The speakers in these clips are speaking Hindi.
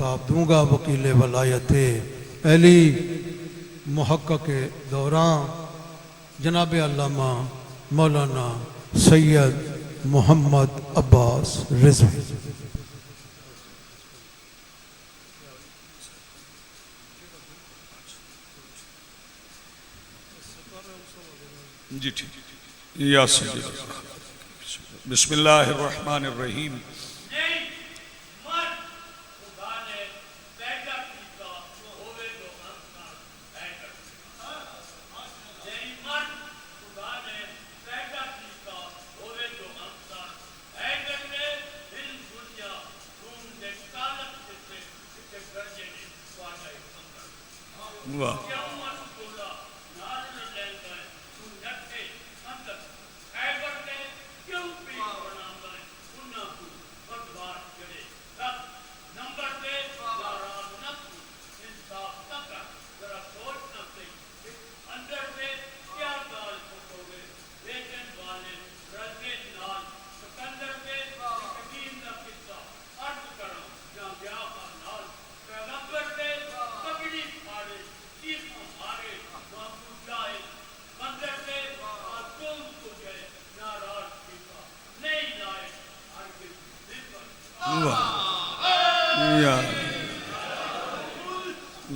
खिताब दूंगा वकील वलायत अली मुहक्क़क़ दौरान जनाब अल्लामा मौलाना सैयद मोहम्मद अब्बास रिजवी। जी ठीक या बिस्मिल्लाहिर्रहमानिर्रहीम। वाह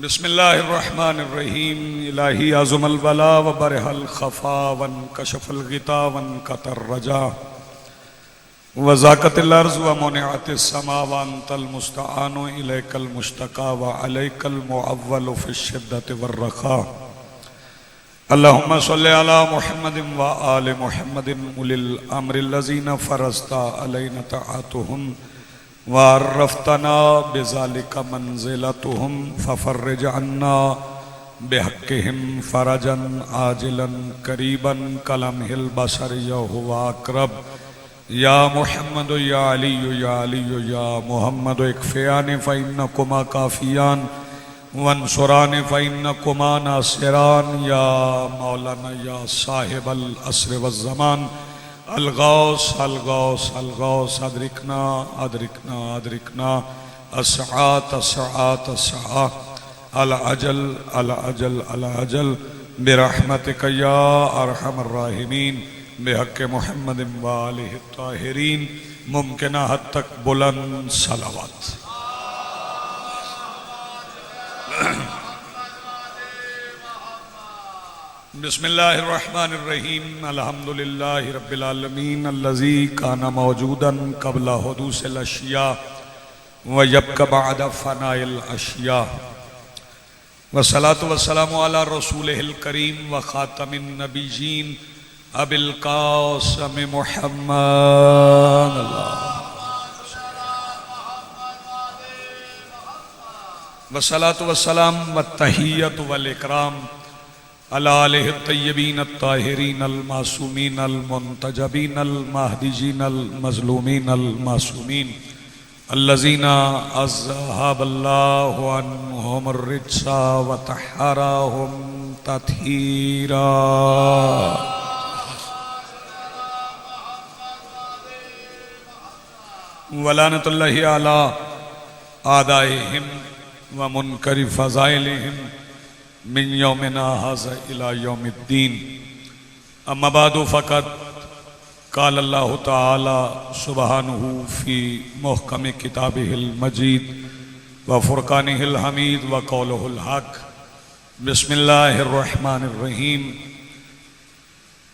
बिस्मिल्लाहिर्रहमानिर्रहीम। इलाही आज़ुमल बला व बरहल खफा वन कशफल गिता वन कतर रजा व ज़ाक़तिल अर्ज़ व मुनिअतिस समा व अंतल मुस्तआनु इलैकल मुश्तका व अलैकल मुअव्वलु फ़िश्शिद्दति वर्रख़ा। अल्लाहुम्मा सल्लि अला मुहम्मदिन व आलि मुहम्मदिन उलिल अम्रिल लज़ीना फ़रज़ता अलैना तआतुहुम वारफ़तना बिज़ालिका मंज़िलतुहुम फ़फ़र्रिज अन्ना बिहक़्क़िहिम फ़रजन आजिलन करीबन कलमहिल बशरिय्यु हुवा अक़रब या मुहम्मद या अली या मुहम्मद इक्फ़ियानि फ़इन्नकुमा काफ़ियान वंसुरानि फ़इन्नकुमा नासिरान या मौलाना या साहिबल अस्र वज़्ज़मान अलगौस अलगौस अलगौस अदरिकना अदरिकना अदरिकना अस्आत अस्आत अस्आ अल अजल अल अजल अल अजल बिरहमतिक या अरहमर राहिमीन बिहक़्क़ि मुहम्मदिन व आलिहि ताहिरीन। मुमकिना हद तक बुलंद सलावत। बिस्मिल्लाहिर्रहमानिर्रहीम। अल्हम्दुलिल्लाहि रब्बिल आलमीन अल्लज़ी काना मौजूदन क़ब्ला हुदूसिल अशिया व यब्क़ा बअद फ़नाइल अशिया वस्सलातु वस्सलामु अला रसूलिहिल करीम व ख़ातमिन नबिय्यीन अबिल क़ासिम मुहम्मद वस्सलातु वस्सलाम व तहियतु वल इकराम अला आलिहि तय्यबीन अत्ताहिरीन अल मासूमीन अल मुंतजबीन अल महदीजीन अल मज़लूमीन अल मासूमीन अल्लज़ीना अज़हबल्लाहु अन्हुमुर रिज्सा व तहहरहुम तत्हीरा। वलानतुल्लाहि अला आदाइहिम व मुनकरि फ़ज़ाइलिहिम मिन यौमिना हाज़ा इला यौमिद्दीन। अम्मा बादु फ़क़द क़ाल अल्लाहु तआला सुब्हानहु फ़ी मुहकम किताबिहिल मजीद व फ़ुरक़ानिहिल हमीद व क़ौलुहुल हक़। बिस्मिल्लाहिर्रहमानिर्रहीम।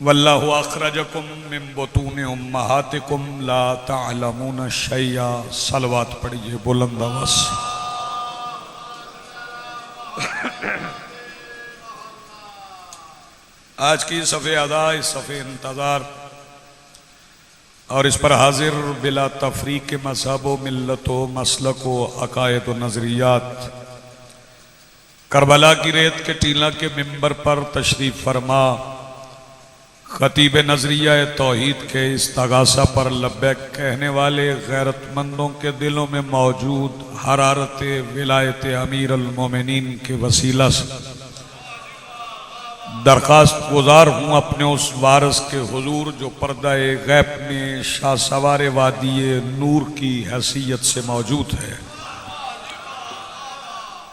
वल्लाहु अख़रजकुम मिन बुतूनि उम्महातिकुम ला तअलमूना शैया। सलवात पढ़िए बुलंद आवाज़ से। आज की सफ़े अदा, इस सफ़े इंतज़ार और इस पर हाजिर बिला तफरीक मज़हब व मिल्लत व मसलक व अक़ायद व नज़रियात करबला की रेत के टीला के मिंबर पर तशरीफ़ फरमा खतीब नज़रिया तौहीद के इस तगासा पर लब्बैक कहने वाले गैरतमंदों के दिलों में मौजूद हरारत विलायत अमीर अल मोमिनीन के वसीला से दरख्वास्त गुजार हूँ अपने उस वारस के हुजूर जो पर्दा-ए गैब में शाह सवार वादी नूर की हैसियत से मौजूद है।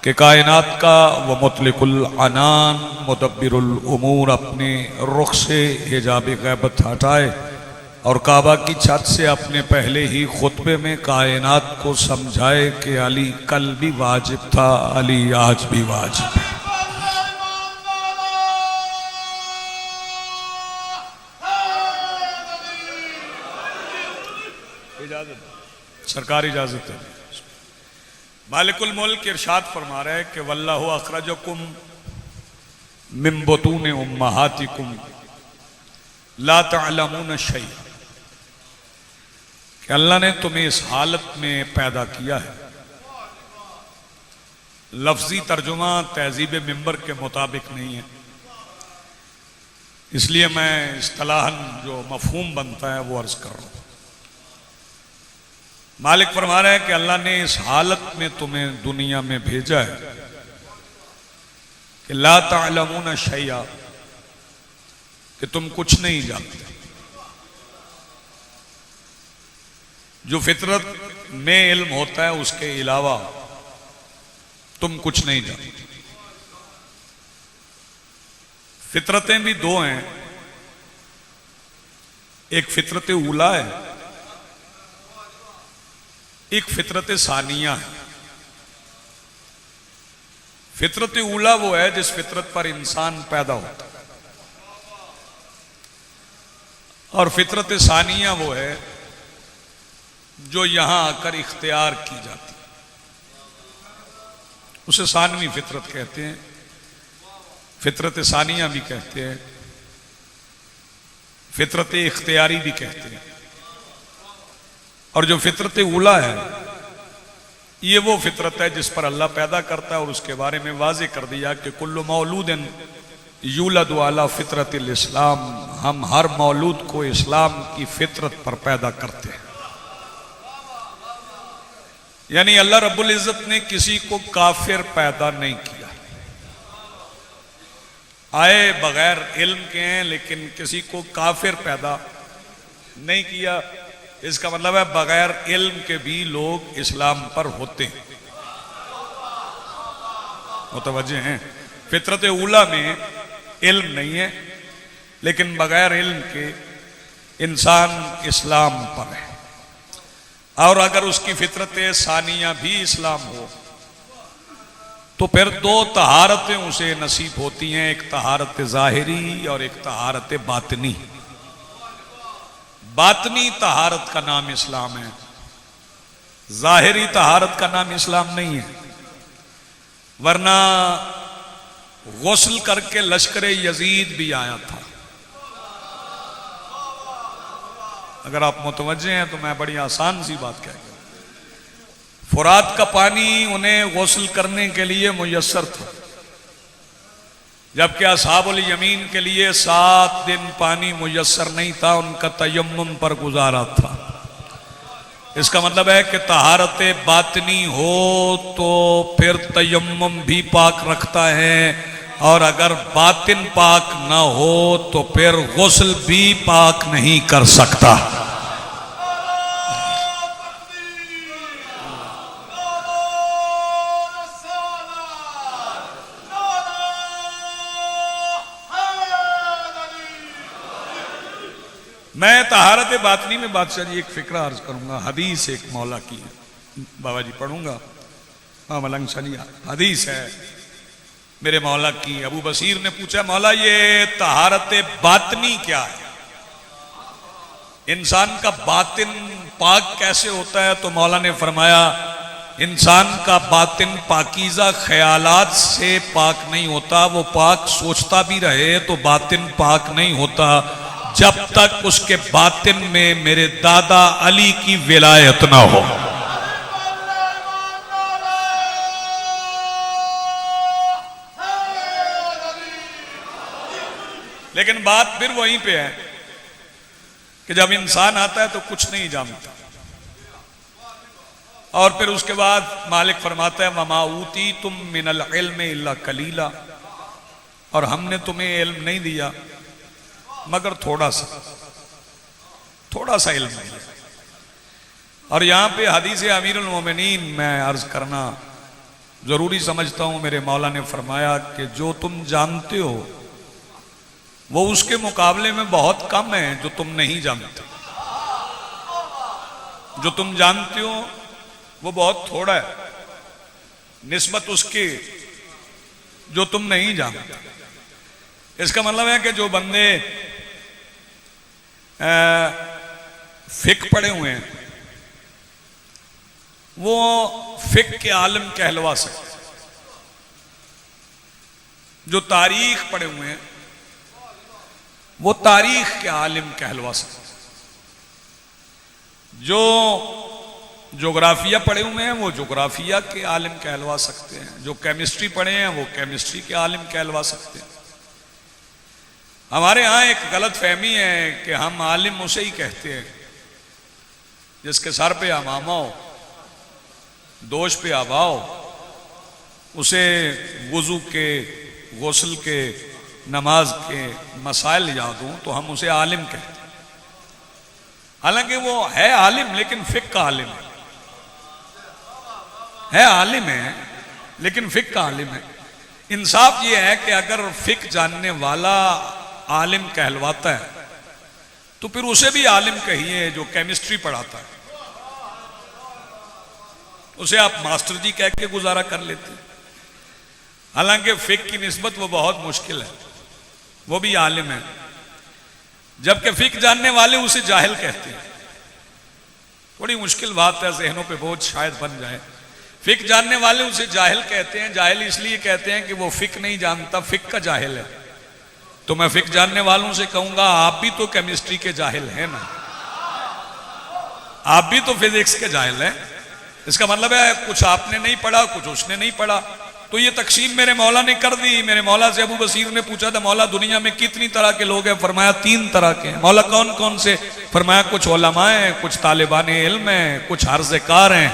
कि कायनात का व मुतलिकुल अनान मुदब्बिरुल उमूर अपने रुख से हिजाब गैबत हटाए और काबा की छत से अपने पहले ही खुतबे में कायनात को समझाए कि अली कल भी वाजिब था, अली आज भी वाजिब है। सरकार इजाजत है। मालिकुल मुल्क इरशाद फरमा रहा है कि वल्लाहु अखरजकुम मिन बुतून उम्महातिकुम ला तअलमून शैअ, कि अल्लाह ने तुम्हें इस हालत में पैदा किया है। लफ्जी तर्जुमा तहजीब मिंबर के मुताबिक नहीं है, इसलिए मैं इस्तिलाहन जो मफहूम बनता है वो अर्ज कर रहा हूं। मालिक फरमा रहा है कि अल्लाह ने इस हालत में तुम्हें दुनिया में भेजा है कि ला तअलमून शैअ, कि तुम कुछ नहीं जानते। जो फितरत में इल्म होता है उसके अलावा तुम कुछ नहीं जानते। फितरतें भी दो हैं, एक फितरत उला है, एक फितरत सानिया है। फितरत उला वो है जिस फितरत पर इंसान पैदा होता है, और फितरत सानिया वो है जो यहां आकर इख्तियार की जाती है, उसे सानवी फितरत कहते हैं, फितरत सानिया भी कहते हैं, फितरत इख्तियारी भी कहते हैं। और जो फितरत उला है ये वो फितरत है जिस पर अल्लाह पैदा करता है, और उसके बारे में वाज़े कर दिया कि कुल्लु मौलूदिन यूलदु अला फितरतिल इस्लाम, हम हर मौलूद को इस्लाम की फितरत पर पैदा करते हैं। यानी अल्लाह रब्बुल इज़्ज़त ने किसी को काफिर पैदा नहीं किया। आए बगैर इल्म के हैं लेकिन किसी को काफिर पैदा नहीं किया। इसका मतलब है बगैर इल्म के भी लोग इस्लाम पर होते हैं, मुतवज्जे हैं। फितरत उला में इल्म नहीं है, लेकिन बगैर इल्म के इंसान इस्लाम पर है। और अगर उसकी फितरत सानिया भी इस्लाम हो तो फिर दो तहारतें उसे नसीब होती हैं, एक तहारत ज़ाहिरी और एक तहारत बातनी। बातनी तहारत का नाम इस्लाम है, जाहिरी तहारत का नाम इस्लाम नहीं है। वरना गुस्ल करके लश्कर यजीद भी आया था। अगर आप मुतवज्जे हैं तो मैं बड़ी आसान सी बात कह गया। फुरात का पानी उन्हें गुस्ल करने के लिए मुयस्सर था, जबकि असहाबुल यमीन के लिए 7 दिन पानी मुयस्सर नहीं था, उनका तयम्मुम पर गुजारा था। इसका मतलब है कि तहारत बातनी हो तो फिर तयम्मुम भी पाक रखता है, और अगर बातिन पाक ना हो तो फिर गुस्ल भी पाक नहीं कर सकता। मैं तहारत बातनी में बादशाह जी एक फिक्रा अर्ज करूंगा। हदीस एक मौला की है, बाबा जी पढ़ूंगा। हाँ मलंग सनी हदीस है मेरे मौला की। अबू बसीर ने पूछा, मौला ये तहारत बातनी क्या है? इंसान का बातिन पाक कैसे होता है? तो मौला ने फरमाया, इंसान का बातिन पाकीज़ा ख्यालात से पाक नहीं होता। वो पाक सोचता भी रहे तो बातिन पाक नहीं होता जब तक उसके बातिन में मेरे दादा अली की विलायत ना हो। लेकिन बात फिर वहीं पे है कि जब इंसान आता है तो कुछ नहीं जानता, और फिर उसके बाद मालिक फरमाता है, वमा ऊती तुम मिनल इल्म इल्ला कलीला, और हमने तुम्हें इल्म नहीं दिया मगर थोड़ा सा इल्म दिया। और यहां पे हदीस अमीरुल मोमिनीन में अर्ज करना जरूरी समझता हूं। मेरे मौला ने फरमाया कि जो तुम जानते हो वो उसके मुकाबले में बहुत कम है जो तुम नहीं जानते। जो तुम जानते हो वो बहुत थोड़ा है निस्बत उसके जो तुम नहीं जानते। इसका मतलब है कि जो बंदे फिक पढ़े हुए हैं वो फिक के आलिम कहलवा सकते। जो तारीख पढ़े हुए हैं वो तारीख के आलिम कहलवा सकते। जो जोग्राफिया पढ़े हुए हैं वो जोग्राफिया के आलिम कहलवा सकते हैं। जो केमिस्ट्री पढ़े हैं वो केमिस्ट्री के आलिम कहलवा सकते हैं। हमारे यहां एक गलत फहमी है कि हम आलिम उसे ही कहते हैं जिसके सर पे अमामा हो, दोष पे आबा हो, उसे वुजू के, गुस्ल के, नमाज के मसाइल याद हों तो हम उसे आलिम कहते हैं। हालांकि वो है आलिम लेकिन फिक का आलिम है आलिम है लेकिन फिक का आलिम है। इंसाफ ये है कि अगर फिक जानने वाला आलिम कहलवाता है तो फिर उसे भी आलिम कहिए जो केमिस्ट्री पढ़ाता है। उसे आप मास्टर जी कह के गुजारा कर लेते हैं। हालांकि फिक की निस्बत वो बहुत मुश्किल है, वो भी आलिम है। जबकि फिक जानने वाले उसे जाहिल कहते हैं। थोड़ी मुश्किल बात है, जहनों पे बोझ शायद बन जाए। फिक जानने वाले उसे जाहिल कहते हैं। जाहिल इसलिए कहते हैं कि वो फिक नहीं जानता, फिक का जाहिल है। तो मैं फिक जानने वालों से कहूंगा आप भी तो केमिस्ट्री के जाहिल हैं ना, आप भी तो फिजिक्स के जाहिल हैं। इसका मतलब है कुछ आपने नहीं पढ़ा, कुछ उसने नहीं पढ़ा। तो ये तकसीम मेरे मौला ने कर दी। मेरे मौला से अबू बसीर ने पूछा था मौला दुनिया में कितनी तरह के लोग हैं? फरमाया 3 तरह के हैं। मौला कौन कौन से? फरमाया कुछ उलमा हैं, कुछ तालिबान इल्म हैं, कुछ हर्ज़कार हैं।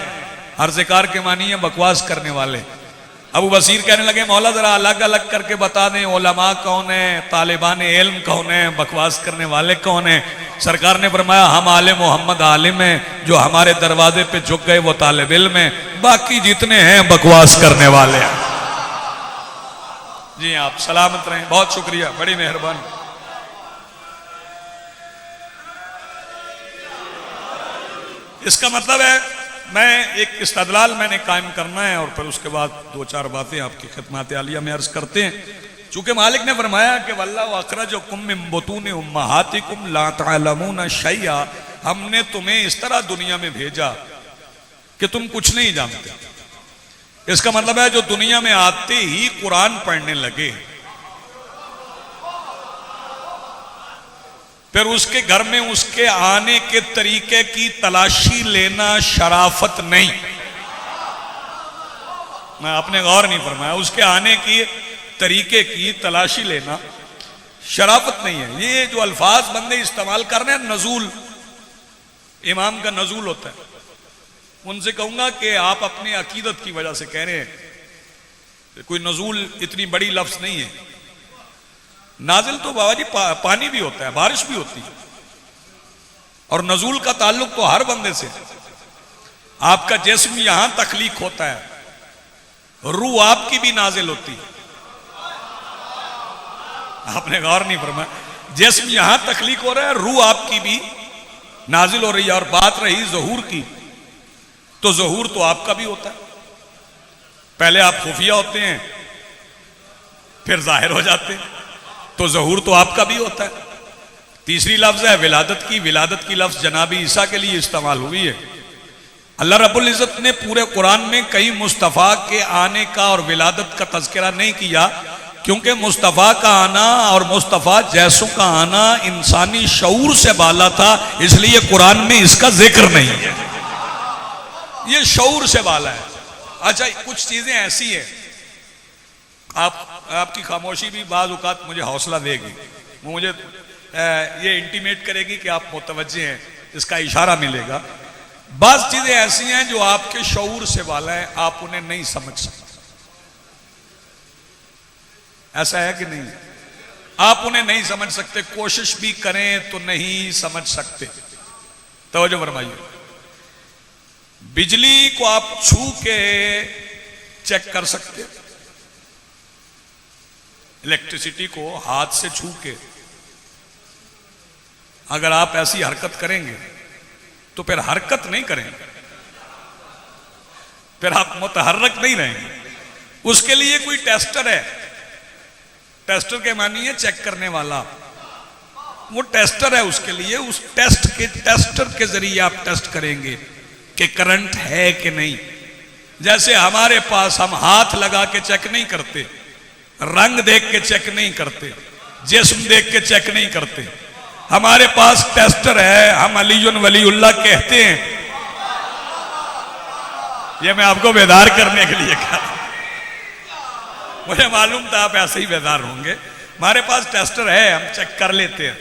हर्ज़कार के मानी है बकवास करने वाले। अबू बसीर कहने लगे मौला जरा अलग अलग करके बता दें, उलमा कौन है, तालिबान इल्म कौन है, बकवास करने वाले कौन है? सरकार ने फरमाया हम आले मोहम्मद आलिम हैं, जो हमारे दरवाजे पे झुक गए वो तालिब इल्म है, बाकी जितने हैं बकवास करने वाले हैं। जी आप सलामत रहें, बहुत शुक्रिया, बड़ी मेहरबानी। इसका मतलब है मैं एक इस्तदलाल मैंने कायम करना है और फिर उसके बाद 2-4 बातें आपकी खिदमत आलिया में अर्ज करते हैं। चूंकि मालिक ने फरमाया कि वल्लाहु अखरजकुम मिन बुतूनि उम्महातिकुम ला तअलमूना शैया, हमने तुम्हें इस तरह दुनिया में भेजा कि तुम कुछ नहीं जानते। इसका मतलब है जो दुनिया में आते ही कुरान पढ़ने लगे, फिर उसके घर में उसके आने के तरीके की तलाशी लेना शराफत नहीं। मैं आपने गौर नहीं फरमाया, उसके आने की तरीके की तलाशी लेना शराफत नहीं है। ये जो अल्फाज बंदे इस्तेमाल कर रहे हैं, नजूल, इमाम का नजूल होता है, उनसे कहूंगा कि आप अपनी अकीदत की वजह से कह रहे हैं। कोई नजूल इतनी बड़ी लफ्ज नहीं है। नाजिल तो बाबा जी पानी भी होता है, बारिश भी होती है, और नजूल का ताल्लुक तो हर बंदे से। आपका जिस्म यहां तख्लीक होता है, रूह आपकी भी नाजिल होती है। आपने गौर नहीं फरमाया, जिस्म यहां तख्लीक हो रहा है, रूह आपकी भी नाजिल हो रही है। और बात रही ज़हूर की, तो ज़हूर तो आपका भी होता है। पहले आप खुफिया होते हैं, फिर जाहिर हो जाते हैं, तो ज़हूर तो आपका भी होता है। तीसरी लफ्ज़ है विलादत की। विलादत की लफ्ज़ जनाबी ईसा के लिए इस्तेमाल हुई है। अल्लाह रब्बुल इज़्ज़त ने पूरे कुरान में कहीं मुस्तफ़ा के आने का और विलादत का तज़किरा नहीं किया, क्योंकि मुस्तफ़ा का आना और मुस्तफ़ा जैसों का आना इंसानी शऊर से बाला था, इसलिए कुरान में इसका जिक्र नहीं है। ये शऊर से बाला है। अच्छा, कुछ चीज़ें ऐसी हैं, आपकी खामोशी भी बाज़ औक़ात मुझे हौसला देगी, वो मुझे ये इंटीमेट करेगी कि आप मुतवज्जे हैं, इसका इशारा मिलेगा। बाज़ चीज़ें ऐसी हैं जो आपके शऊर से वाला है, आप उन्हें नहीं समझ सकते। ऐसा है कि नहीं? आप उन्हें नहीं समझ सकते, कोशिश भी करें तो नहीं समझ सकते। तवज्जो फरमाइए, बिजली को आप छू के चेक कर सकते हैं। इलेक्ट्रिसिटी को हाथ से छू के अगर आप ऐसी हरकत करेंगे तो फिर हरकत नहीं करेंगे, फिर आप मुतहर्रक नहीं रहेंगे। उसके लिए कोई टेस्टर है, टेस्टर के मानिए चेक करने वाला, वो टेस्टर है उसके लिए। उस टेस्टर के जरिए आप टेस्ट करेंगे कि करंट है कि नहीं। जैसे हमारे पास हम हाथ लगा के चेक नहीं करते, रंग देख के चेक नहीं करते, जिस्म देख के चेक नहीं करते, हमारे पास टेस्टर है। हम अलीयुन वलीउल्लाह कहते हैं। ये मैं आपको बेदार करने के लिए कहा, मुझे मालूम था आप ऐसे ही बेदार होंगे। हमारे पास टेस्टर है, हम चेक कर लेते हैं।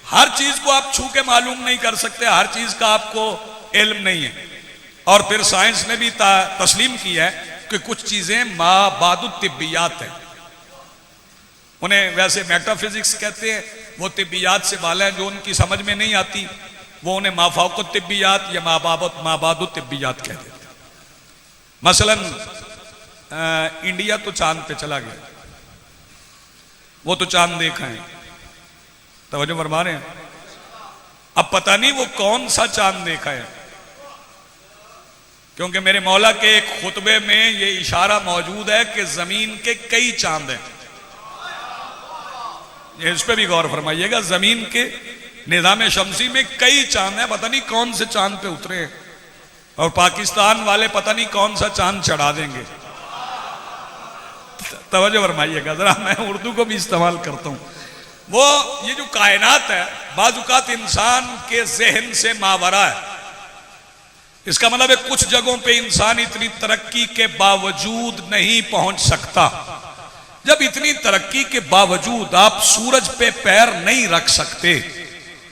हर चीज को आप छू के मालूम नहीं कर सकते, हर चीज का आपको इल्म नहीं है। और फिर साइंस ने भी तस्लीम किया है कि कुछ चीजें माबादु तिब्बियात हैं। उन्हें वैसे मेटाफिजिक्स कहते हैं, वो तिब्बियात से बाला है, जो उनकी समझ में नहीं आती वो उन्हें माफाउक तिब्बियात या माबादु तिब्बियात कहते हैं। मसलन इंडिया तो चांद पे चला गया, वो तो चांद देखा है, तवज्जो फरमा रहे हैं। अब पता नहीं वो कौन सा चांद देखा है, क्योंकि मेरे मौला के एक खुतबे में ये इशारा मौजूद है कि जमीन के कई चांद हैं। इस पे भी गौर फरमाइएगा, जमीन के निज़ाम शमसी में कई चांद हैं, पता नहीं कौन से चांद पे उतरे हैं, और पाकिस्तान वाले पता नहीं कौन सा चांद चढ़ा देंगे। तवज्जो फरमाइएगा जरा, मैं उर्दू को भी इस्तेमाल करता हूं। वो ये जो कायनात है बाजुकात इंसान के जहन से मावरा है। इसका मतलब है कुछ जगहों पे इंसान इतनी तरक्की के बावजूद नहीं पहुंच सकता। जब इतनी तरक्की के बावजूद आप सूरज पे पैर नहीं रख सकते,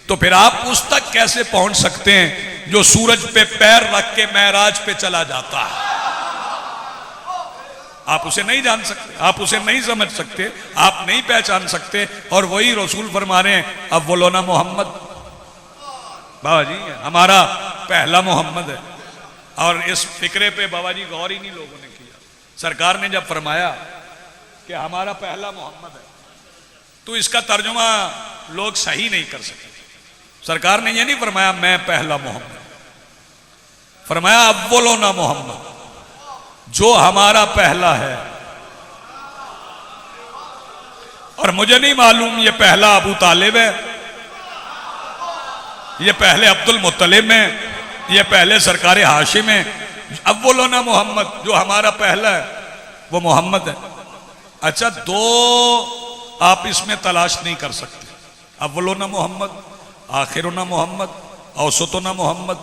तो फिर आप उस तक कैसे पहुंच सकते हैं जो सूरज पे पैर रख के मेराज पे चला जाता है? आप उसे नहीं जान सकते, आप उसे नहीं समझ सकते, आप नहीं पहचान सकते। और वही रसूल फरमा रहे हैं, अब बोलो ना मोहम्मद। बाबा जी हमारा पहला मोहम्मद है। और इस फिक्रे पे बाबा जी गौर ही नहीं लोगों ने किया। सरकार ने जब फरमाया कि हमारा पहला मोहम्मद है, तो इसका तर्जुमा लोग सही नहीं कर सके। सरकार ने यह नहीं फरमाया मैं पहला मोहम्मद, फरमाया अब बोलो ना मोहम्मद, जो हमारा पहला है। और मुझे नहीं मालूम ये पहला अबू तालिब है, ये पहले अब्दुल मुत्तलिब है, ये पहले सरकार हाशिम है। अब बोलो ना मोहम्मद, जो हमारा पहला है वो मोहम्मद है। अच्छा, दो आप इसमें तलाश नहीं कर सकते, अव्वलो ना मोहम्मद, आखिरो ना मोहम्मद, औसतो ना मोहम्मद,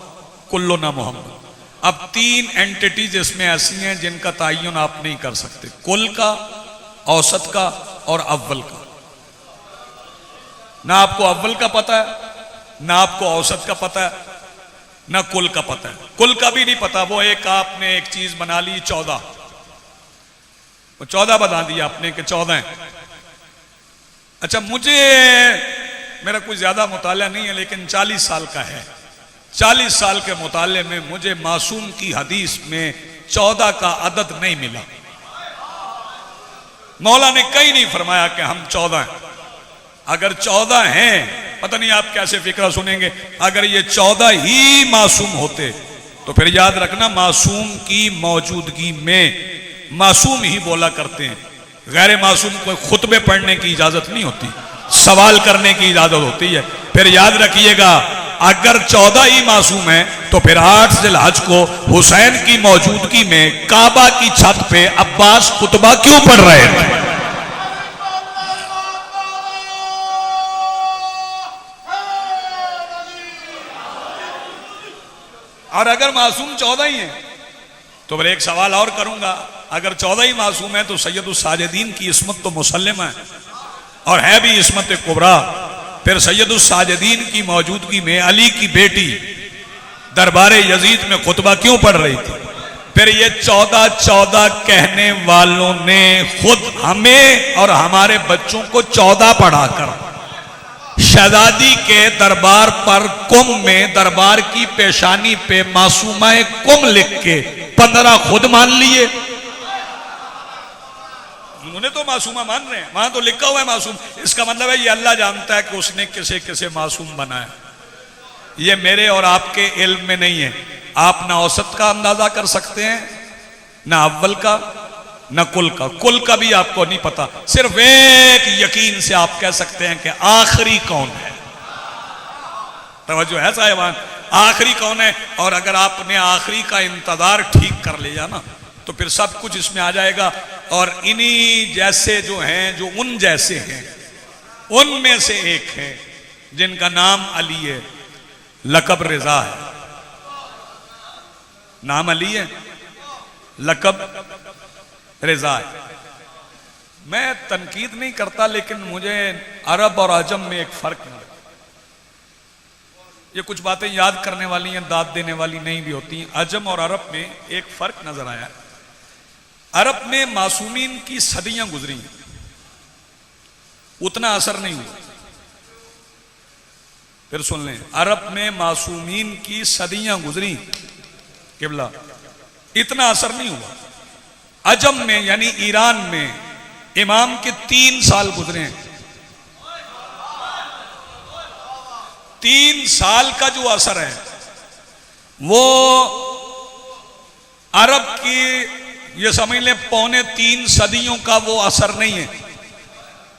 कुल्लो ना मोहम्मद। अब तीन एंटिटीज इसमें ऐसी हैं जिनका तयन आप नहीं कर सकते, कुल का, औसत का और अव्वल का। ना आपको अव्वल का पता है, ना आपको औसत का पता है, ना कुल का पता है। कुल का भी नहीं पता। वो एक आपने एक चीज बना ली 14, वो 14 बना दिया आपने कि 14 है। अच्छा, मुझे मेरा कोई ज्यादा मुताला नहीं है, लेकिन 40 साल का है। 40 साल के मुताले में मुझे मासूम की हदीस में 14 का अदद नहीं मिला। मौला ने कहीं नहीं फरमाया कि हम 14 हैं। अगर 14 हैं, पता नहीं आप कैसे फिक्रा सुनेंगे, अगर ये 14 ही मासूम होते तो फिर याद रखना मासूम की मौजूदगी में मासूम ही बोला करते हैं। गैर मासूम को खुतबे पढ़ने की इजाजत नहीं होती, सवाल करने की इजाजत होती है। फिर याद रखिएगा, अगर 14 ही मासूम है तो फिर 8 ज़िलहज को हुसैन की मौजूदगी में काबा की छत पे अब्बास खुतबा क्यों पढ़ रहे थे? और अगर मासूम 14 ही है तो फिर एक सवाल और करूंगा, अगर 14 ही मासूम है तो सैयदुस साजिदीन की इस्मत तो मुसल्लम है और है भी इस्मत कुबरा। फिर सैयदुस साजिदीन की मौजूदगी में अली की बेटी दरबार यजीद में खुतबा क्यों पढ़ रही थी? फिर ये 14 कहने वालों ने खुद हमें और हमारे बच्चों को 14 पढ़ाकर शहजादी के दरबार पर कुम में दरबार की पेशानी पे मासूमा कुम लिख के 15 खुद मान लिए उन्होंने तो मासूमा मान रहे हैं, वहां तो लिखा हुआ है मासूम। इसका मतलब है ये अल्लाह जानता है कि उसने किसे किसे मासूम बनाया। ये मेरे और आपके इल्म में नहीं है। आप ना औसत का अंदाजा कर सकते हैं, ना अव्वल का, ना कुल का। कुल का भी आपको नहीं पता। सिर्फ एक यकीन से आप कह सकते हैं कि आखिरी कौन है। तवज्जो है साहिबान, आखिरी कौन है। और अगर आपने आखिरी का इंतजार ठीक कर लिया ना तो फिर सब कुछ इसमें आ जाएगा। और इन्हीं जैसे जो हैं, जो उन जैसे हैं, उनमें से एक है जिनका नाम अली है, लकब रिजा है। नाम अली है, लकब रिजा है। मैं तनकीद नहीं करता, लेकिन मुझे अरब और अजम में एक फर्क है। ये कुछ बातें याद करने वाली हैं, दाद देने वाली नहीं भी होती हैं। अजम और अरब में एक फर्क नजर आया। अरब में मासूमीन की सदियां गुजरी, उतना असर नहीं हुआ। फिर सुन लें, अरब में मासूमीन की सदियां गुजरी किबला, इतना असर नहीं हुआ। अजम में यानी ईरान में इमाम के 3 साल गुजरे हैं। 3 साल का जो असर है वो अरब की, ये समझ लें, 3.25 सदियों का वो असर नहीं है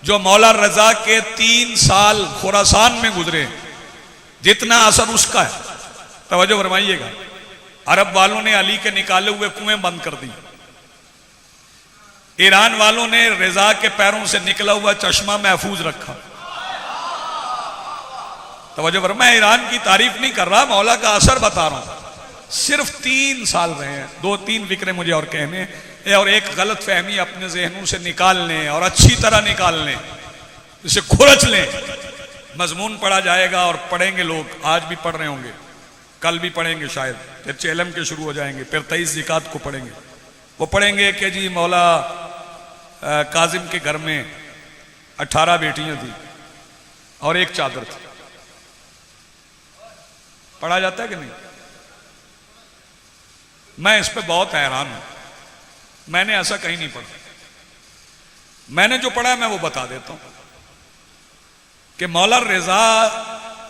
जो मौला रजा के 3 साल खुरासान में गुजरे, जितना असर उसका है। तवज्जो फरमाइएगा। अरब वालों ने अली के निकाले हुए कुएं बंद कर दी। ईरान वालों ने रजा के पैरों से निकला हुआ चश्मा महफूज रखा। तवज्जो फरमाइए, मैं ईरान की तारीफ नहीं कर रहा, मौला का असर बता रहा हूं। सिर्फ 3 साल रहे हैं। 2-3 फिक्रे मुझे और कहने हैं, और एक गलत फहमी अपने जहनों से निकाल लें और अच्छी तरह निकाल लें, इसे खुरच लें। मजमून पढ़ा जाएगा और पढ़ेंगे लोग, आज भी पढ़ रहे होंगे, कल भी पढ़ेंगे शायद, फिर चेलम के शुरू हो जाएंगे, फिर 23 ज़िकात को पढ़ेंगे। वो पढ़ेंगे कि जी मौला काजिम के घर में 18 बेटियां थी और एक चादर थी। पढ़ा जाता है कि नहीं? मैं इस पे बहुत हैरान हूं। मैंने ऐसा कहीं नहीं पढ़ा। मैंने जो पढ़ा मैं वो बता देता हूं कि मौला रजा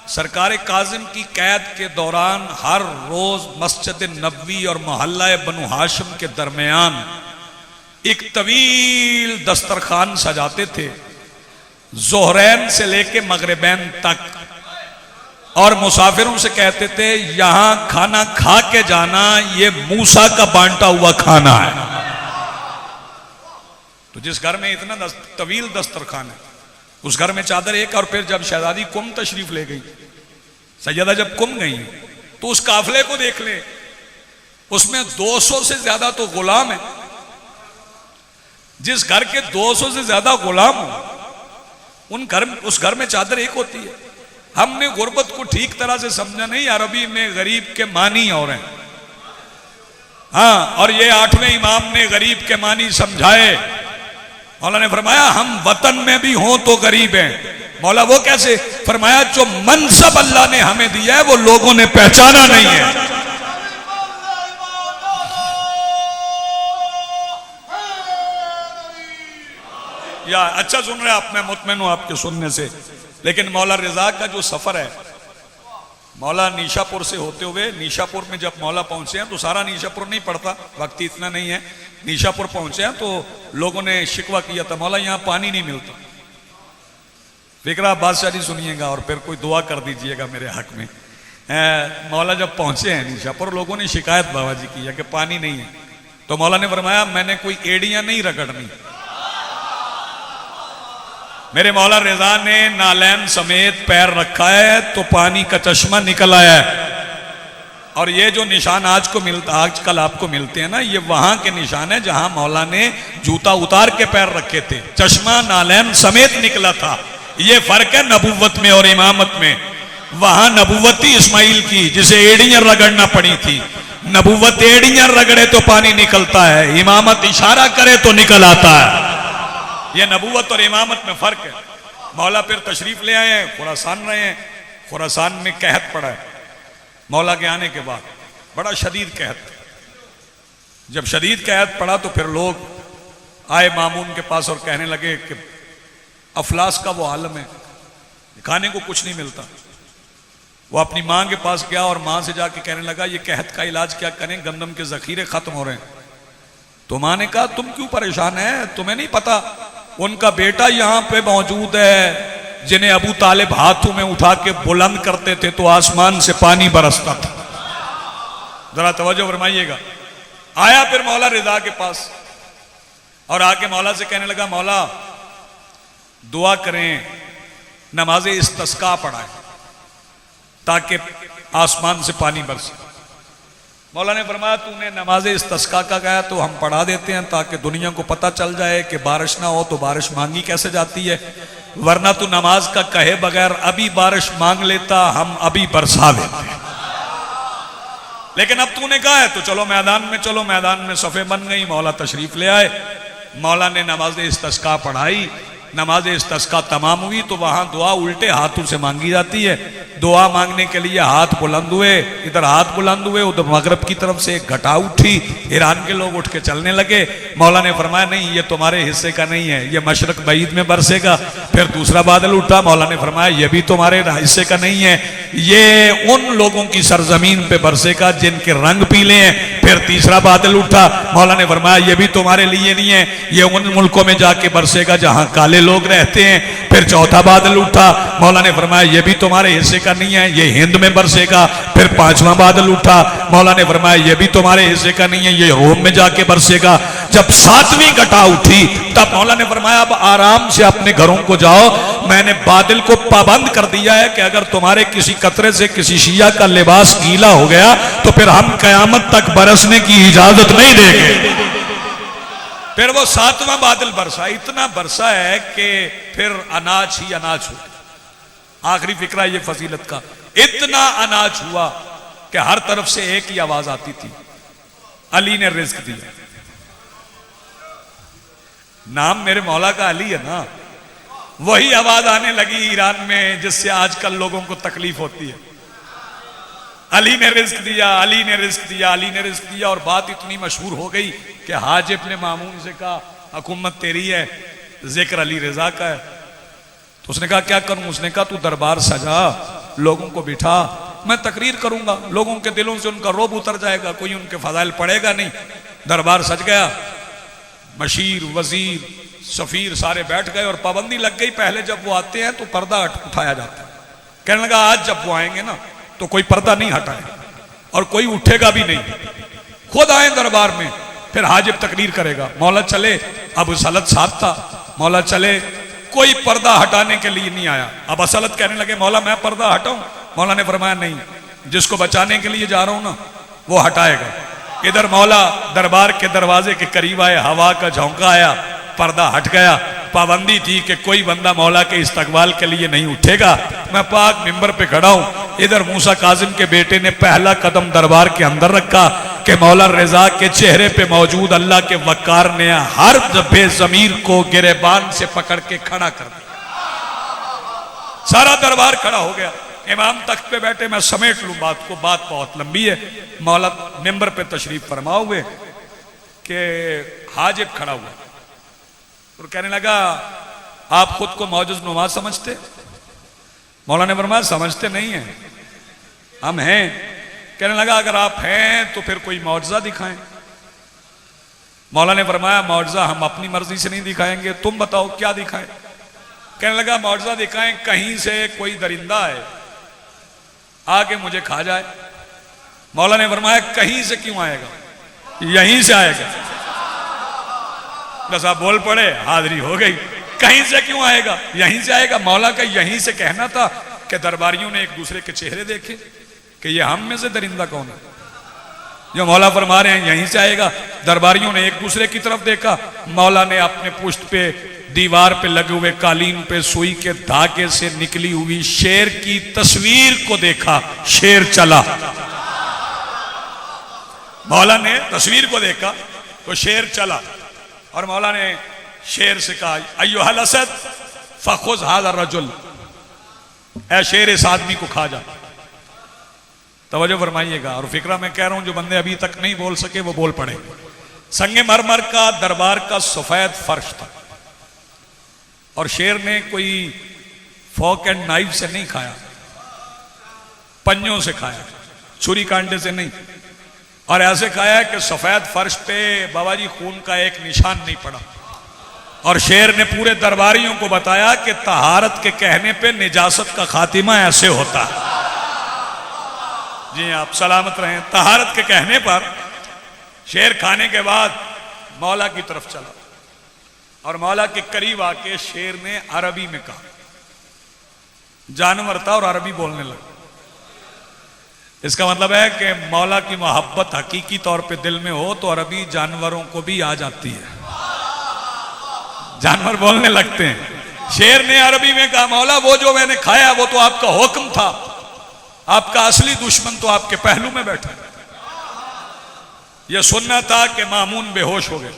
सरकार काजिम की कैद के दौरान हर रोज मस्जिद नबवी और मोहल्ला बनु हाशिम के दरमियान एक तवील दस्तरखान सजाते थे, जोहरैन से लेके मगरिबैन तक, और मुसाफिरों से कहते थे यहां खाना खा के जाना, ये मूसा का बांटा हुआ खाना है। तो जिस घर में इतना तवील दस्तरखान है, उस घर में चादर एक। और फिर जब शहजादी कुम तशरीफ ले गई, सैयदा जब कुम गई, तो उस काफिले को देख ले, उसमें 200 से ज्यादा तो गुलाम है। जिस घर के 200 से ज्यादा गुलाम हो, उस घर में चादर एक होती है। हमने गुर्बत को ठीक तरह से समझा नहीं। अरबी में गरीब के मानी और हैं, हाँ, और ये 8वें इमाम ने गरीब के मानी समझाए। मौला ने फरमाया हम वतन में भी हों तो गरीब हैं। मौला वो कैसे? फरमाया जो मनसब अल्लाह ने हमें दिया है वो लोगों ने पहचाना नहीं है। या अच्छा सुन रहे आप? मैं मुतमईन हूं आपके सुनने से। लेकिन मौला रजा का जो सफर है, मौला नीशापुर से होते हुए, नीशापुर में जब मौला पहुंचे हैं, तो सारा नीशापुर नहीं पड़ता, वक्त इतना नहीं है। नीशापुर पहुंचे हैं तो लोगों ने शिकवा किया था, मौला यहां पानी नहीं मिलता। फिक्रा बादशाह जी सुनिएगा और फिर कोई दुआ कर दीजिएगा मेरे हक में। मौला जब पहुंचे हैं नीशापुर, लोगों ने शिकायत बाबा जी की है कि पानी नहीं है। तो मौला ने फरमाया मैंने कोई एड़ियां नहीं रगड़नी, मेरे मौला रजा ने नालैन समेत पैर रखा है तो पानी का चश्मा निकल आया है। और ये जो निशान आजकल आपको मिलते हैं ना, ये वहां के निशान है जहां मौला ने जूता उतार के पैर रखे थे, चश्मा नालैन समेत निकला था। ये फर्क है नबुव्वत में और इमामत में। वहां नबुव्वत थी इस्माइल की, जिसे एड़ियां रगड़ना पड़ी थी। नबुव्वत एड़ियां रगड़े तो पानी निकलता है, इमामत इशारा करे तो निकल आता है। यह नबुव्वत और इमामत में फर्क है। मौला फिर तशरीफ ले आए हैं, खुरासान रहे हैं। खुरासान में कहत पड़ा है मौला के आने के बाद, बड़ा शदीद कहत। जब शदीद कहत पड़ा तो फिर लोग आए मामून के पास और कहने लगे कि अफलास का वो आलम है, खाने को कुछ नहीं मिलता। वो अपनी माँ के पास गया और माँ से जाके कहने लगा ये कहत का इलाज क्या करें, गंदम के जखीरे खत्म हो रहे हैं। तो माँ ने कहा तुम क्यों परेशान है, तुम्हें नहीं पता उनका बेटा यहाँ पे मौजूद है जिन्हें अबू तालिब हाथों में उठा के बुलंद करते थे तो आसमान से पानी बरसता था। जरा तवज्जो फरमाइएगा। आया फिर मौला रिजा के पास और आके मौला से कहने लगा मौला दुआ करें, नमाज इस्तिस्का पढ़ाएं ताकि आसमान से पानी बरसे। मौला ने फरमाया तूने नमाज इस्तिस्का का कहा तो हम पढ़ा देते हैं ताकि दुनिया को पता चल जाए कि बारिश ना हो तो बारिश मांगी कैसे जाती है, वरना तू नमाज का कहे बगैर अभी बारिश मांग लेता, हम अभी बरसा देते। लेकिन अब तूने कहा है तो चलो मैदान में चलो। मैदान में सफ़े बन गई, मौला तशरीफ ले आए। मौला ने नमाज इस्तिस्का पढ़ाई, नमाज इस्तिस्का तमाम हुई तो वहां दुआ उल्टे हाथों से मांगी जाती है। दुआ मांगने के लिए हाथ बुलंद हुए, इधर हाथ बुलंद हुए, उधर मगरब की तरफ से एक घटा उठी, ईरान के लोग उठ के चलने लगे। मौला ने फरमाया नहीं ये तुम्हारे हिस्से का नहीं है, ये मशरक बईद में बरसेगा। फिर दूसरा बादल उठा, मौला ने फरमाया ये भी तुम्हारे हिस्से का नहीं है, ये उन लोगों की सरजमीन पे बरसेगा जिनके रंग पीले हैं। फिर तीसरा बादल उठा, मौला ने फरमाया ये भी तुम्हारे लिए नहीं है, ये उन मुल्कों में जाके बरसेगा जहां काले लोग रहते हैं। फिर चौथा बादल उठा, मौला ने फरमाया ये भी तुम्हारे हिस्से का नहीं है, ये हिंद में बरसेगा। फिर पांचवा बादल उठा, मौला ने फरमाया ये भी तुम्हारे हिस्से का नहीं है, ये रोम में जाके बरसेगा। जब सातवीं घटा उठी तब मौला ने फरमाया अब आराम से अपने घरों को जाओ, मैंने बादल को पाबंद कर दिया है कि अगर तुम्हारे किसी कतरे से किसी शिया का लिबास गीला हो गया तो फिर हम कयामत तक बरसने की इजाजत नहीं देंगे। फिर वो सातवां बादल बरसा, इतना बरसा है कि फिर अनाज ही अनाज हुआ। आखिरी फिक्रा ये फजीलत का, इतना अनाज हुआ कि हर तरफ से एक ही आवाज आती थी, अली ने रिज्क दिया। नाम मेरे मौला का अली है ना, वही आवाज आने लगी ईरान में जिससे आजकल लोगों को तकलीफ होती है। अली ने रिज्क दिया, अली ने रिज्क दिया, अली ने रिज्क दिया। और बात इतनी मशहूर हो गई कि हाजिब ने मामून से कहा हुकूमत तेरी है, जिक्र अली रजा का है। तो उसने कहा क्या करूं? उसने कहा तू दरबार सजा, लोगों को बिठा, मैं तकरीर करूंगा, लोगों के दिलों से उनका रोब उतर जाएगा, कोई उनके फजाइल पड़ेगा नहीं। दरबार सज गया, मशीर, वजीर, सफीर सारे बैठ गए और पाबंदी लग गई, पहले जब वो आते हैं तो पर्दा उठाया जाता है। कहने लगा आज जब वो आएंगे ना तो कोई पर्दा नहीं हटाए और कोई उठेगा भी नहीं, खुद आए दरबार में, फिर हाजिब तकरीर करेगा। मौला चले, अब असलत साथ था, मौला चले, कोई पर्दा हटाने के लिए नहीं आया। अब असलत कहने लगे मौला मैं पर्दा हटाऊं? मौला ने फरमाया नहीं, जिसको बचाने के लिए जा रहा हूं ना वो हटाएगा। इधर मौला दरबार के दरवाजे के करीब आए, हवा का झोंका आया, पर्दा हट गया। पाबंदी थी कि कोई बंदा मौला के इस्तकबाल के लिए नहीं उठेगा। मैं पाक मिंबर पे खड़ा हूं, इधर मूसा काजिम के बेटे ने पहला कदम दरबार के अंदर रखा कि मौला रजा के चेहरे पे मौजूद अल्लाह के वकार ने हर बेज़मीर को गिरेबान से पकड़ के खड़ा कर दिया। सारा दरबार खड़ा हो गया, इमाम तख्त पे बैठे, मैं समेट लूं बात को, बात बहुत लंबी है। मौला मिंबर पे तशरीफ फरमा हुए कि हाजिब खड़ा हुआ और कहने लगा आप खुद को मौजूद नुमा समझते? मौला ने फरमाया समझते नहीं है, हम हैं। कहने लगा अगर आप हैं तो फिर कोई मौजज़ा दिखाएं। मौला ने फरमाया मौजज़ा हम अपनी मर्जी से नहीं दिखाएंगे, तुम बताओ क्या दिखाएं? कहने लगा मौजज़ा दिखाएं कहीं से कोई दरिंदा है आके मुझे खा जाए। मौला ने फरमाया कहीं से क्यों आएगा, यहीं से आएगा। बस आप बोल पड़े, हाजिरी हो गई। कहीं से क्यों आएगा, यहीं से आएगा। मौला का यहीं से कहना था कि दरबारियों ने एक दूसरे के चेहरे देखे कि ये हम में से दरिंदा कौन है। जो मौला फरमा रहे हैं यहीं से आएगा। दरबारियों ने एक दूसरे की तरफ देखा, मौला ने अपने पुष्ट पे दीवार पे लगे हुए कालीन पे सुई के धागे से निकली हुई शेर की तस्वीर को देखा। शेर चला, मौला ने तस्वीर को देखा तो शेर चला और मौला ने शेर से कहा अय्युहल असद फखुज़ हाज़ा रजुल, ऐ शेर इस आदमी को खा जा। तवज्जो फरमाइएगा। और फिक्रा मैं कह रहा हूं जो बंदे अभी तक नहीं बोल सके वो बोल पड़े। संगमरमर का दरबार का सफेद फर्श था और शेर ने कोई फोक एंड नाइफ से नहीं खाया, पंजों से खाया, छुरी कांटे से नहीं। और ऐसे खाया कि सफेद फर्श पे बाबा जी खून का एक निशान नहीं पड़ा। और शेर ने पूरे दरबारियों को बताया कि तहारत के कहने पे निजासत का खातिमा ऐसे होता है। जी आप सलामत रहें। तहारत के कहने पर शेर खाने के बाद मौला की तरफ चला और मौला के करीब आके शेर ने अरबी में कहा, जानवर था और अरबी बोलने लगा। इसका मतलब है कि मौला की मोहब्बत हकीकी तौर पे दिल में हो तो अरबी जानवरों को भी आ जाती है, जानवर बोलने लगते हैं। शेर ने अरबी में कहा, मौला वो जो मैंने खाया वो तो आपका हुक्म था, आपका असली दुश्मन तो आपके पहलू में बैठा। यह सुनना था कि मामून बेहोश हो गए।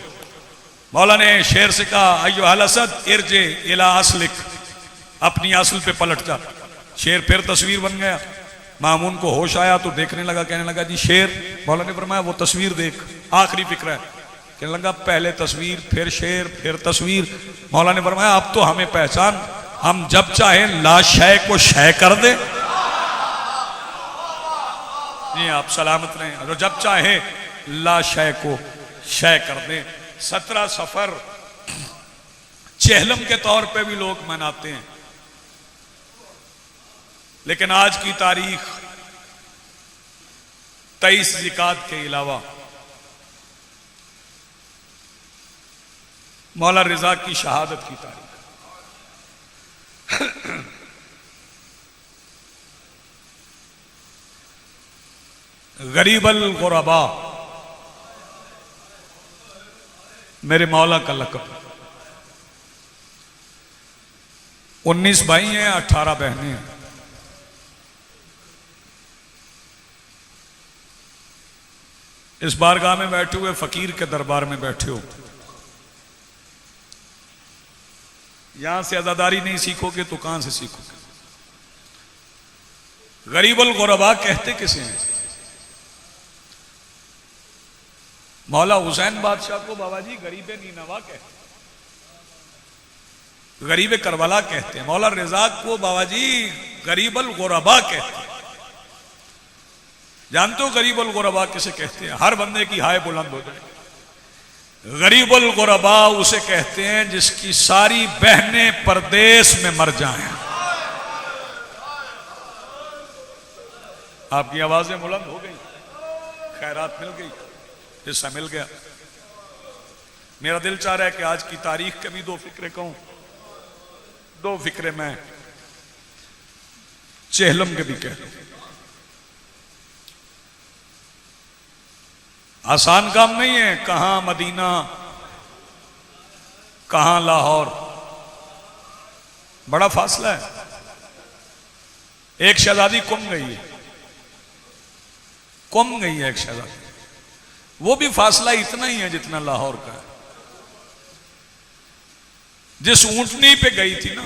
मौला ने शेर से कहा, अय्युहल असद इरजे इला असलिक, अपनी असल पे पलट जा। शेर फिर तस्वीर बन गया। मामून को होश आया तो देखने लगा, कहने लगा जी शेर। मौला ने फरमाया वो तस्वीर देख, आखिरी फिक्र है। कहने लगा पहले तस्वीर, फिर शेर, फिर तस्वीर। मौला ने फरमाया अब तो हमें पहचान, हम जब चाहें ला शय को शय कर दे। नहीं आप सलामत रहें। और जब चाहे ला शय को शय कर दे। 17 सफर चेहलम के तौर पे भी लोग मनाते हैं, लेकिन आज की तारीख 23 ज़िकात के अलावा मौला रिजा की शहादत की तारीख। गरीबल गुरबा मेरे मौला का लक़ब। 19 भाई हैं, 18 बहनें हैं। इस बारगाह में बैठे हुए फकीर के दरबार में बैठे हो, यहां से अज़ादारी नहीं सीखोगे तो कहां से सीखोगे? गरीबुल गुरबा कहते किसे हैं? मौला हुसैन बादशाह को बाबा जी गरीबे नीनवा कहते, गरीबे करबला कहते हैं। मौला रिजा को बाबा जी गरीबुल गुरबा कहते हैं। जानते हो गरीबुल गुरबा किसे कहते हैं? हर बंदे की हाय बुलंद हो जाए। गरीबुल गुरबा उसे कहते हैं जिसकी सारी बहनें परदेश में मर जाएं। आपकी आवाजें बुलंद हो गई, खैरात मिल गई, हिस्सा मिल गया। मेरा दिल चाह रहा है कि आज की तारीख के भी 2 फिक्रे कहूं, 2 फिक्रे मैं चेहलम के भी कह दूं। आसान काम नहीं है, कहां मदीना कहां लाहौर, बड़ा फासला है। एक शहजादी कुम गई है, कुम गई है एक शहजादी, वो भी फासला इतना ही है जितना लाहौर का है। जिस ऊंटनी पे गई थी ना,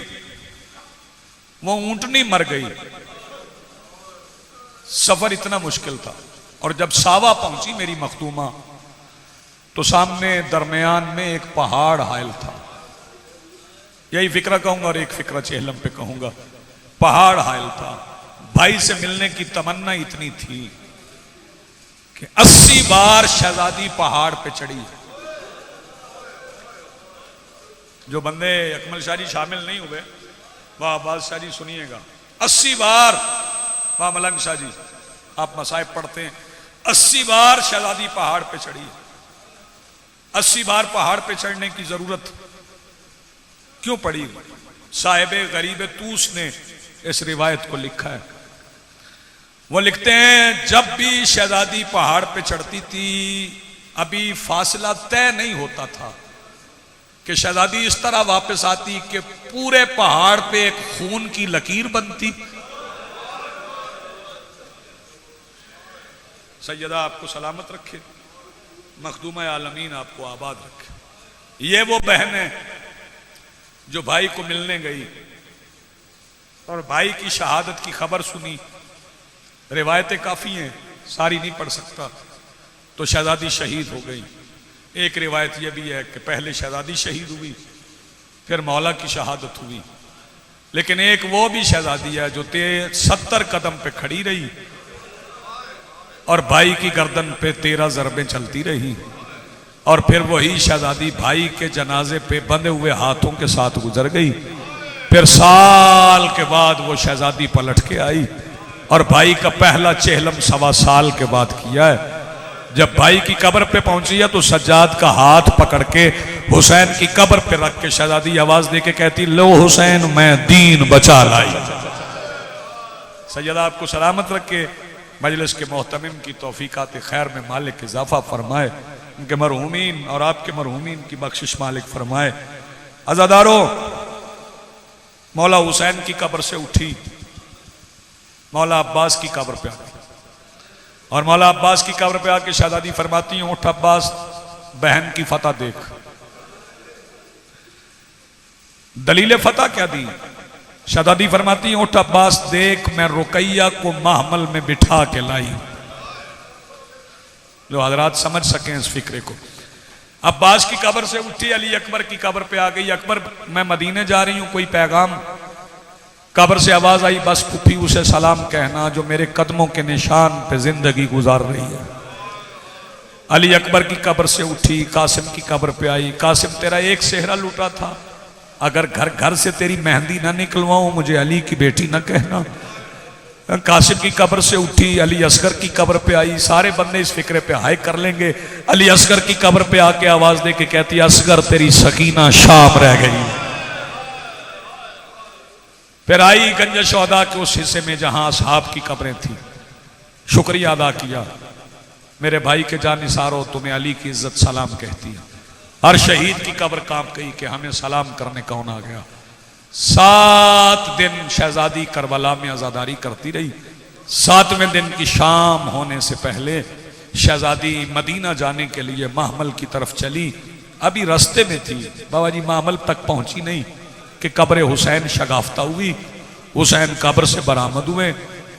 वो ऊंटनी मर गई, सफर इतना मुश्किल था। और जब सावा पहुंची मेरी मखदूमा, तो सामने दरमियान में एक पहाड़ हायल था। यही फिक्रा कहूंगा और एक फिक्रा चेहलम पे कहूंगा। पहाड़ हायल था। भाई से मिलने की तमन्ना इतनी थी कि 80 बार शहजादी पहाड़ पे चढ़ी। जो बंदे अकमल शाह जी शामिल नहीं हुए वह बादशाह जी सुनिएगा। 80 बार, वह मलंग शाह जी आप मसाइब पढ़ते हैं, 80 बार शहजादी पहाड़ पे चढ़ी। 80 बार पहाड़ पे चढ़ने की जरूरत क्यों पड़ी? साहिबे गरीब तूस ने इस रिवायत को लिखा है। वो लिखते हैं जब भी शहजादी पहाड़ पे चढ़ती थी, अभी फासला तय नहीं होता था कि शहजादी इस तरह वापस आती कि पूरे पहाड़ पे एक खून की लकीर बनती। सैयदा आपको सलामत रखे, मखदूमा आलमीन आपको आबाद रखे। ये वो बहन है जो भाई को मिलने गई और भाई की शहादत की खबर सुनी। रिवायतें काफी हैं, सारी नहीं पढ़ सकता। तो शहजादी शहीद हो गई। एक रिवायत यह भी है कि पहले शहजादी शहीद हुई, फिर मौला की शहादत हुई, लेकिन एक वो भी शहजादी है जो 70 कदम पे खड़ी रही और भाई की गर्दन पे 13 ज़रबें चलती रही, और फिर वही शहजादी भाई के जनाजे पे बंधे हुए हाथों के साथ गुजर गई। फिर साल के बाद वो शहजादी पलट के आई और भाई का पहला चेहलम 1.25 साल के बाद किया है। जब भाई की कब्र पे पहुंची है तो सज्जाद का हाथ पकड़ के हुसैन की कब्र पे रख के शहजादी आवाज दे के कहती, लो हुसैन मैं दीन बचा लाई। सैयदा आपको सलामत रखे, मजलिस के मोहतमिम की तौफीकात खैर में मालिक इजाफा फरमाए, उनके मरहूमीन और आपके मरहूमीन की बख्शिश मालिक फरमाए। अज़ादारों, मौला हुसैन की कब्र से उठी, मौला अब्बास की कब्र पे आ गई और मौला अब्बास की कब्र पे आके शहजादी फरमाती हैं, उठ अब्बास, बहन की फतह देख। दलील फतह क्या दी? शहजादी फरमाती हैं, उठ अब्बास देख, मैं रुकैया को महमल में बिठा के लाई। जो हजरात समझ सकें इस फिक्रे को। अब्बास की कब्र से उठी, अली अकबर की कब्र पे आ गई। अकबर, मैं मदीने जा रही हूं, कोई पैगाम? कब्र से आवाज आई, बस फूफी उसे सलाम कहना जो मेरे कदमों के निशान पे जिंदगी गुजार रही है। अली अकबर की कब्र से उठी, कासिम की कब्र पे आई। कासिम, तेरा एक सेहरा लूटा था, अगर घर घर से तेरी मेहंदी ना निकलवाऊं मुझे अली की बेटी ना कहना। कासिम की कब्र से उठी, अली असगर की कब्र पे आई। सारे बंदे इस फिक्रे पे हाय कर लेंगे। अली असगर की कब्र पे आके आवाज दे के कहती, असगर तेरी सकीना शाम रह गई। फिर आई गंज शोहदा के उस हिस्से में जहां असहाब की कब्रें थी। शुक्रिया अदा किया, मेरे भाई के जानिसारो, तुम्हें अली की इज्जत सलाम कहती है। हर शहीद की कब्र कांप गई कि हमें सलाम करने कौन आ गया। 7 दिन शहजादी करबला में आजादारी करती रही। 7वें दिन की शाम होने से पहले शहजादी मदीना जाने के लिए महमल की तरफ चली। अभी रास्ते में थी, बाबा जी महमल तक पहुंची नहीं कि कब्र हुसैन शगाफ्ता हुई। हुसैन कब्र से बरामद हुए।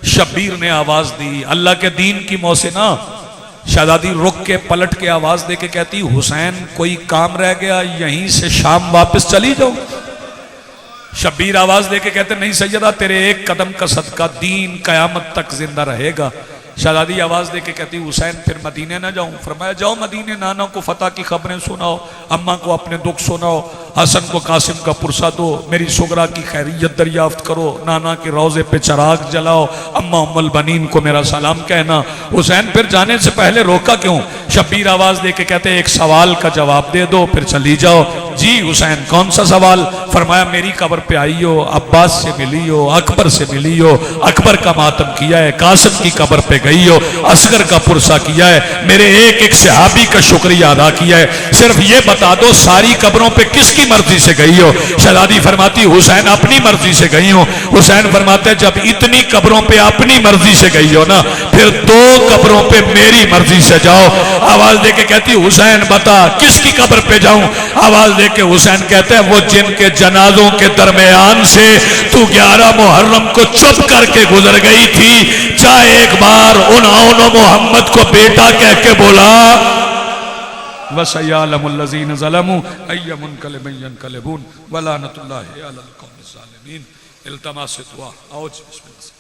शब्बीर ने आवाज दी, अल्लाह के दीन की मौसिना। शहजादी रुक के पलट के आवाज दे के कहती, हुसैन कोई काम रह गया, यहीं से शाम वापस चली जाओ। शब्बीर आवाज दे के कहते, नहीं सैयदा, तेरे एक कदम का सदका दीन कयामत तक जिंदा रहेगा। शहजादी आवाज दे के कहती, हुसैन फिर मदीने ना जाऊं? फरमाया, जाओ मदीने, नाना को फतह की खबरें सुनाओ, अम्मा को अपने दुख सुनाओ, हसन को कासिम का पुरसा दो, मेरी सुगरा की खैरियत दरियाफ्त करो, नाना के रोजे पे चराग जलाओ, अम्मा उम्मुल बनीन को मेरा सलाम कहना। हुसैन फिर जाने से पहले रोका क्यों? शब्बीर आवाज दे के कहते, एक सवाल का जवाब दे दो फिर चली जाओ। जी हुसैन, कौन सा सवाल? फरमाया, मेरी कब्र पे आई हो, अब्बास से मिली हो, अकबर से मिली हो, अकबर का मातम किया है, कासिम की कब्र पे गई हो, असगर का पुरसा किया है, मेरे एक एक सहाबी का शुक्रिया अदा किया है, सिर्फ ये बता दो सारी कब्रों पे किसकी मर्जी से गई हो? शहजादी फरमाती, हुसैन अपनी मर्जी से गई हो। हुसैन फरमाते, जब इतनी कब्रों पे अपनी मर्जी से गई हो ना, फिर 2 कब्रों पे मेरी मर्जी से जाओ। आवाज दे के कहती, हुसैन बता किसकी कब्र पे जाऊं? आवाज दे के हुसैन कहते हैं, वो जिनके जनाजों के दरमियान से तू 11 मुहर्रम को चुप करके गुजर गई थी, चाहे एक बार उन मोहम्मद को बेटा कह के बोला। वसय्यलमुल्लज़ीन ज़लमू अय्यमुनक़लिबिन यनक़लिबून वलानतुल्लाहि अलल क़ौमिज़ ज़ालिमीन। इल्तिमास दुआ। आओ बिस्मिल्लाह।